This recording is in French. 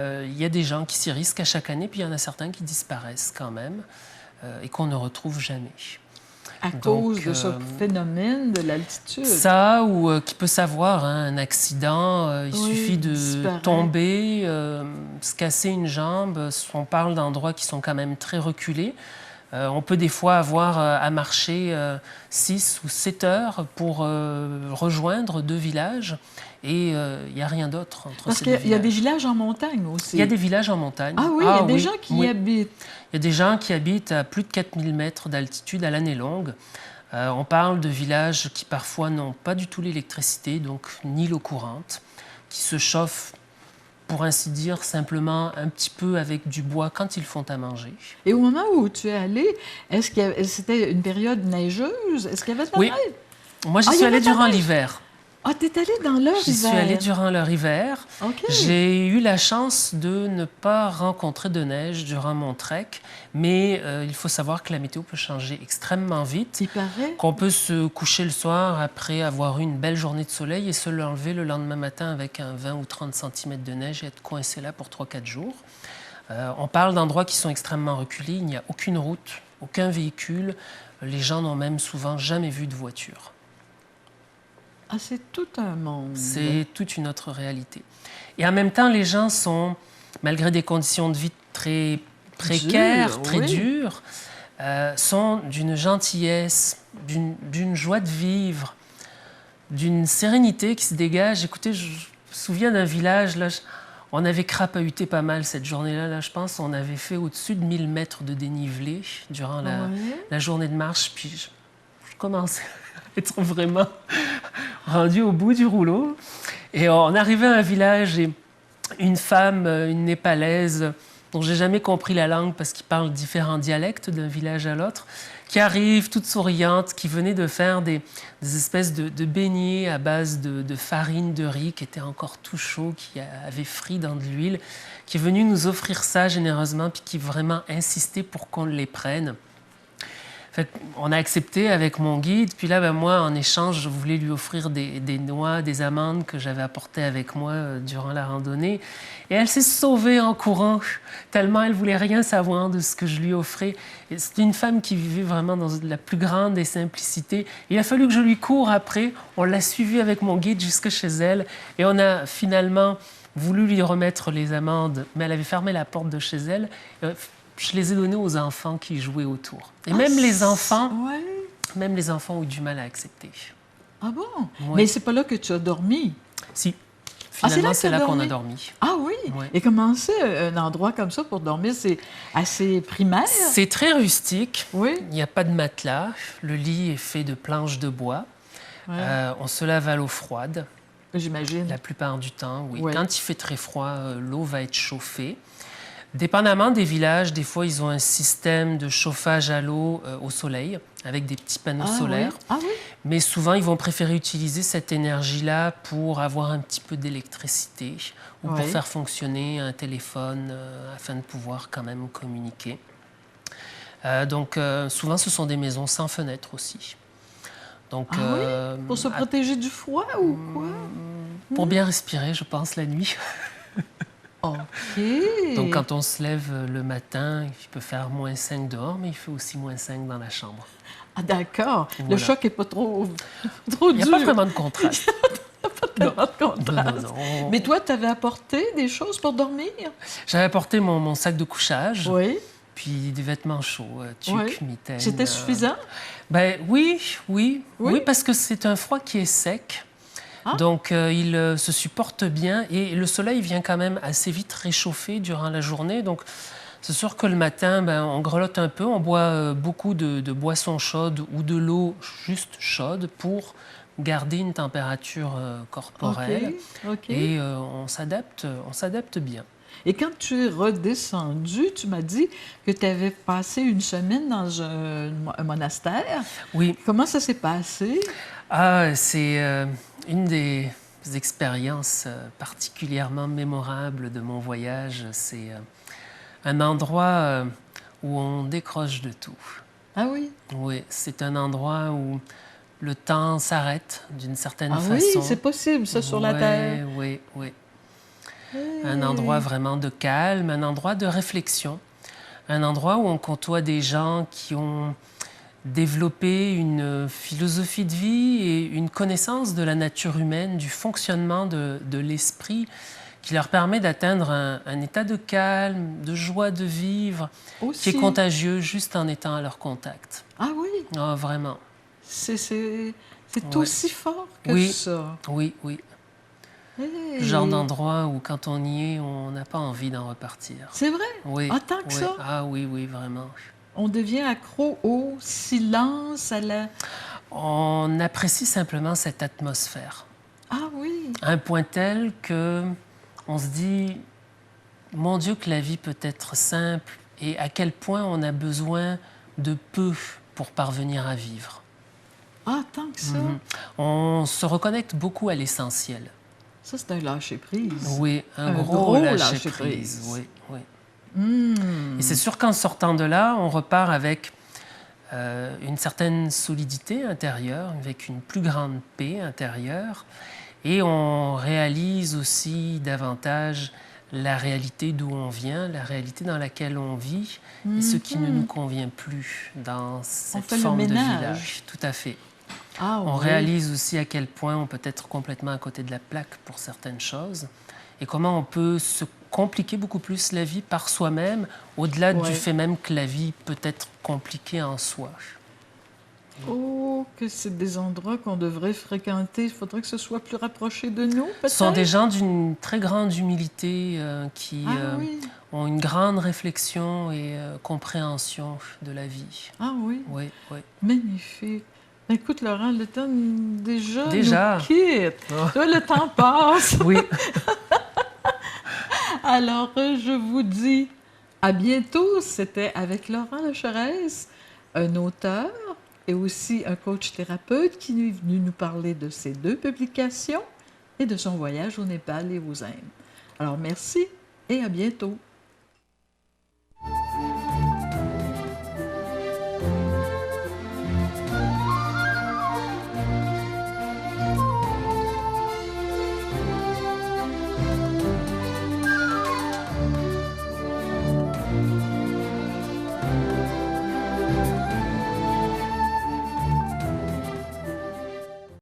Il y a des gens qui s'y risquent à chaque année, puis il y en a certains qui disparaissent quand même et qu'on ne retrouve jamais. À cause de ce phénomène de l'altitude. Ça, ou qui peut savoir, hein, un accident, il suffit de tomber, se casser une jambe. On parle d'endroits qui sont quand même très reculés. On peut des fois avoir à marcher 6 ou 7 heures pour rejoindre 2 villages et il n'y a rien d'autre entre Parce ces 2 villages. Parce qu'il y a des villages en montagne aussi. Il y a des villages en montagne. Ah oui, il y a des gens qui y habitent. Il y a des gens qui habitent à plus de 4000 mètres d'altitude à l'année longue. On parle de villages qui parfois n'ont pas du tout l'électricité, donc ni l'eau courante, qui se chauffent, pour ainsi dire, simplement un petit peu avec du bois quand ils font à manger. Et au moment où tu es allé, est-ce que c'était une période neigeuse? Est-ce qu'il y avait de la neige? Moi j'y suis allée durant l'hiver. Ah, t'es allée dans leur hiver? J'y suis allée durant leur hiver. Okay. J'ai eu la chance de ne pas rencontrer de neige durant mon trek, mais il faut savoir que la météo peut changer extrêmement vite. Il paraît. Qu'on peut se coucher le soir après avoir eu une belle journée de soleil et se lever le lendemain matin avec un 20 ou 30 cm de neige et être coincé là pour 3-4 jours. On parle d'endroits qui sont extrêmement reculés. Il n'y a aucune route, aucun véhicule. Les gens n'ont même souvent jamais vu de voiture. Ah, c'est tout un monde. C'est toute une autre réalité. Et en même temps, les gens sont, malgré des conditions de vie très précaires, très dures, sont d'une gentillesse, d'une joie de vivre, d'une sérénité qui se dégage. Écoutez, je me souviens d'un village, là, on avait crapahuté pas mal cette journée-là, là, je pense. On avait fait au-dessus de 1000 mètres de dénivelé durant la journée de marche. Puis je commençais à être vraiment rendu au bout du rouleau. Et on arrivait à un village et une femme, une Népalaise, dont j'ai jamais compris la langue parce qu'ils parlent différents dialectes d'un village à l'autre, qui arrive toute souriante, qui venait de faire des espèces de beignets à base de farine de riz qui était encore tout chaud, qui avait frit dans de l'huile, qui est venue nous offrir ça généreusement puis qui vraiment insistait pour qu'on les prenne. En fait, on a accepté avec mon guide. Puis là, moi, en échange, je voulais lui offrir des noix, des amandes que j'avais apportées avec moi durant la randonnée. Et elle s'est sauvée en courant, tellement elle ne voulait rien savoir de ce que je lui offrais. C'est une femme qui vivait vraiment dans la plus grande des simplicités. Il a fallu que je lui coure après. On l'a suivie avec mon guide jusque chez elle. Et on a finalement voulu lui remettre les amandes, mais elle avait fermé la porte de chez elle. Je les ai donnés aux enfants qui jouaient autour. Et même les enfants ont eu du mal à accepter. Ah bon? Mais c'est pas là que tu as dormi? Si. Finalement, c'est là qu'on a dormi. Ah oui? Et comment c'est un endroit comme ça pour dormir? C'est assez primaire? C'est très rustique. Oui. Il n'y a pas de matelas. Le lit est fait de planches de bois. On se lave à l'eau froide. J'imagine. La plupart du temps, oui. Quand il fait très froid, l'eau va être chauffée. Dépendamment des villages, des fois, ils ont un système de chauffage à l'eau au soleil, avec des petits panneaux solaires. Oui. Ah oui? Mais souvent, ils vont préférer utiliser cette énergie-là pour avoir un petit peu d'électricité ou pour faire fonctionner un téléphone afin de pouvoir quand même communiquer. Donc, souvent, ce sont des maisons sans fenêtres aussi. Donc, pour se protéger du froid ou quoi? Pour bien respirer, je pense, la nuit. OK. Donc, quand on se lève le matin, il peut faire -5 dehors, mais il fait aussi -5 dans la chambre. Ah, d'accord. Voilà. Le choc n'est pas trop dur. Il n'y a pas vraiment de contraste. Il n'y a pas vraiment de contraste. Non. Mais toi, tu avais apporté des choses pour dormir? J'avais apporté mon sac de couchage. Oui. Puis des vêtements chauds, tuques, mitaines. C'était suffisant? Oui, parce que c'est un froid qui est sec. Donc, il se supporte bien et le soleil vient quand même assez vite réchauffer durant la journée. Donc, c'est sûr que le matin, on grelotte un peu, on boit beaucoup de boissons chaudes ou de l'eau juste chaude pour garder une température corporelle. Et on s'adapte bien. Et quand tu es redescendu, tu m'as dit que tu avais passé une semaine dans un monastère. Oui. Comment ça s'est passé? Ah, c'est une des expériences particulièrement mémorables de mon voyage. C'est un endroit où on décroche de tout. Ah oui? Oui, c'est un endroit où le temps s'arrête d'une certaine façon. Ah oui, c'est possible, ça, sur la Terre? Oui. un endroit vraiment de calme, un endroit de réflexion, un endroit où on côtoie des gens qui ont développé une philosophie de vie et une connaissance de la nature humaine, du fonctionnement de l'esprit, qui leur permet d'atteindre un état de calme, de joie de vivre, qui est contagieux juste en étant à leur contact. Ah oui? Ah, vraiment. C'est aussi fort que ça. Oui, oui. Hey. Le genre d'endroit où, quand on y est, on n'a pas envie d'en repartir. C'est vrai? Oui. Ah, tant que ça? Ah oui, oui, vraiment. On devient accro au silence, à la... On apprécie simplement cette atmosphère. Ah oui? À un point tel que on se dit, mon Dieu, que la vie peut être simple et à quel point on a besoin de peu pour parvenir à vivre. Ah, tant que ça? On se reconnecte beaucoup à l'essentiel. Ça, c'est un lâcher-prise. Oui, un gros lâcher-prise. Oui, oui. Et c'est sûr qu'en sortant de là, on repart avec une certaine solidité intérieure, avec une plus grande paix intérieure, et on réalise aussi davantage la réalité d'où on vient, la réalité dans laquelle on vit, et ce qui ne nous convient plus dans cette forme de village. Tout à fait. Ah, on réalise aussi à quel point on peut être complètement à côté de la plaque pour certaines choses, et comment on peut se compliquer beaucoup plus la vie par soi-même, au-delà du fait même que la vie peut être compliquée en soi. Oh, que c'est des endroits qu'on devrait fréquenter. Il faudrait que ce soit plus rapproché de nous, peut-être? Ce sont des gens d'une très grande humilité qui ont une grande réflexion et compréhension de la vie. Ah oui? Oui, oui. Magnifique. Écoute, Laurent, le temps déjà nous quitte. Oh. Le temps passe. Oui. Alors, je vous dis à bientôt. C'était avec Laurent Lecheresse, un auteur et aussi un coach-thérapeute qui est venu nous parler de ses 2 publications et de son voyage au Népal et aux Indes. Alors, merci et à bientôt.